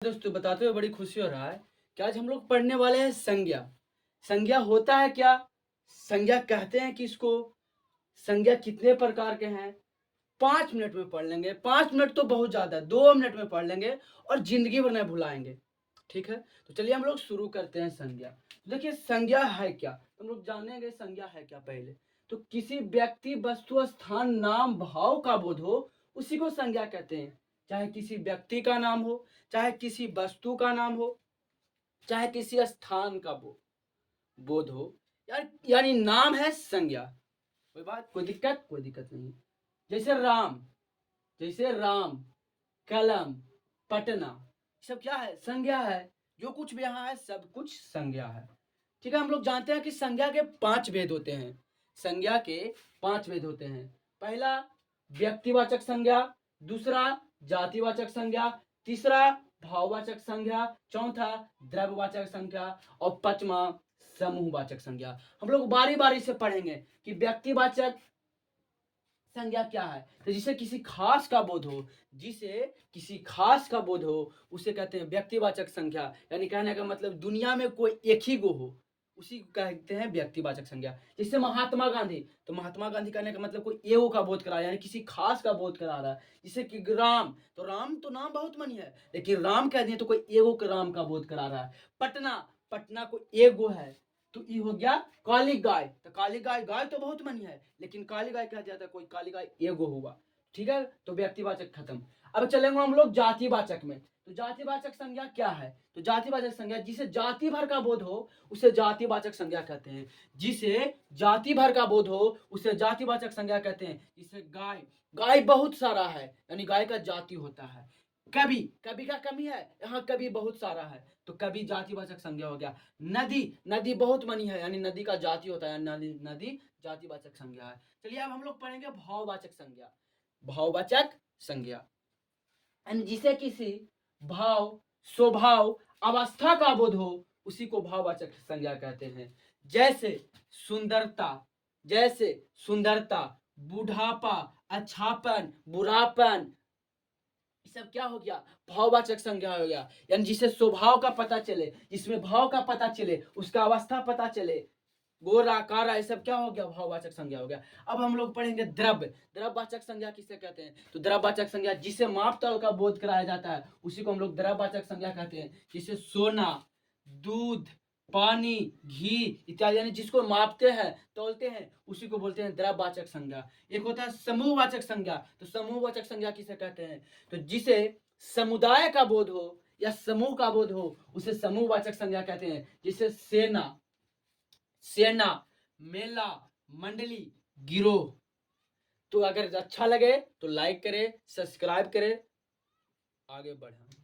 दोस्तों बताते हुए बड़ी खुशी हो रहा है कि आज हम लोग पढ़ने वाले हैं संज्ञा। संज्ञा होता है क्या? संज्ञा कहते हैं किसको? संज्ञा कितने प्रकार के हैं? 5 मिनट में पढ़ लेंगे। 5 मिनट तो बहुत ज्यादा है, 2 मिनट में पढ़ लेंगे और जिंदगी भर नहीं भुलाएंगे। ठीक है, तो चलिए हम लोग शुरू करते हैं संज्ञा। तो देखिए संज्ञा है क्या, हम लोग जानेंगे संज्ञा है क्या। पहले तो किसी व्यक्ति, वस्तु, स्थान, नाम, भाव का बोध हो, उसी को संज्ञा कहते हैं। चाहे किसी व्यक्ति का नाम हो, चाहे किसी वस्तु का नाम हो, चाहे किसी स्थान का बोध हो, यानी नाम है संज्ञा। कोई बात, कोई दिक्कत? कोई दिक्कत नहीं। जैसे राम, जैसे राम, कलम, पटना, सब क्या है? संज्ञा है। जो कुछ भी यहाँ है सब कुछ संज्ञा है। ठीक है, हम लोग जानते हैं कि संज्ञा के 5 भेद होते हैं। संज्ञा के 5 भेद होते हैं। पहला व्यक्तिवाचक संज्ञा, दूसरा जातिवाचक संज्ञा, तीसरा भाववाचक संज्ञा, चौथा द्रव्यवाचक संज्ञा और पांचवा समूहवाचक संज्ञा। हम लोग बारी बारी से पढ़ेंगे कि व्यक्तिवाचक संज्ञा क्या है। तो जिसे किसी खास का बोध हो, जिसे किसी खास का बोध हो, उसे कहते हैं व्यक्तिवाचक संज्ञा। यानी कहने का मतलब दुनिया में कोई एक ही गो हो, उसी को कहते हैं व्यक्तिवाचक संज्ञा। जैसे महात्मा गांधी, तो महात्मा गांधी कहने का मतलब कोई एगो का बोध करा, यानी किसी खास का बोध करा रहा है। जैसे कि राम, तो राम तो नाम बहुत मनी है, लेकिन राम कह दिए तो कोई एगो के राम का बोध करा रहा है। पटना, पटना को एगो है, तो ये हो गया काली गाय। तो काली गाय, गाय तो बहुत मनी है, लेकिन काली गाय कहा जाता है, कोई काली गाय एगो होगा। ठीक है, तो व्यक्तिवाचक खत्म। अब चलेंगे हम लोग जातिवाचक में। तो जातिवाचक संज्ञा क्या है? तो जातिवाचक संज्ञा जिसे जाति भर का बोध हो, उसे जातिवाचक संज्ञा कहते हैं। जिसे जाति भर का बोध हो, उसे जातिवाचक संज्ञा कहते हैं। जिसे गाय, गाय बहुत सारा है, यानी गाय का जाति होता है। कवि, कवि का कमी है, यहाँ कवि बहुत सारा है, तो कवि जातिवाचक संज्ञा हो गया। नदी, नदी बहुत मनी है, यानी नदी का जाति होता है, नदी, नदी जातिवाचक संज्ञा है। चलिए अब हम लोग पढ़ेंगे भाववाचक संज्ञा। भाववाचक संज्ञा यानी जिसे किसी भाव, स्वभाव, अवस्था का बोध हो, उसी को भाववाचक संज्ञा कहते हैं। जैसे सुंदरता, जैसे सुंदरता, बुढ़ापा, अच्छापन, बुरापन, सब क्या हो गया? भाववाचक संज्ञा हो गया। यानी जिसे स्वभाव का पता चले, जिसमें भाव का पता चले, उसका अवस्था पता चले, गोरा कारा, ये सब क्या हो गया? भाववाचक संज्ञा हो गया। अब हम लोग पढ़ेंगे द्रव्य। द्रव्यवाचक संज्ञा किसे कहते हैं? तो द्रव्यवाचक संज्ञा जिसे माप तौल का बोध कराया जाता है, उसी को हम लोग द्रव्यवाचक संज्ञा कहते हैं। जिसे सोना, दूध, पानी, घी इत्यादि, यानी जिसको मापते हैं, तौलते हैं, उसी को बोलते हैं द्रव्यवाचक संज्ञा। एक होता है समूहवाचक संज्ञा। तो समूहवाचक संज्ञा किसे कहते हैं? तो जिसे समुदाय का बोध हो या समूह का बोध हो, उसे समूहवाचक संज्ञा कहते हैं। जिसे सेना, सेना, मेला, मंडली, गिरोह। तो अगर अच्छा लगे तो लाइक करें, सब्सक्राइब करें, आगे बढ़ें।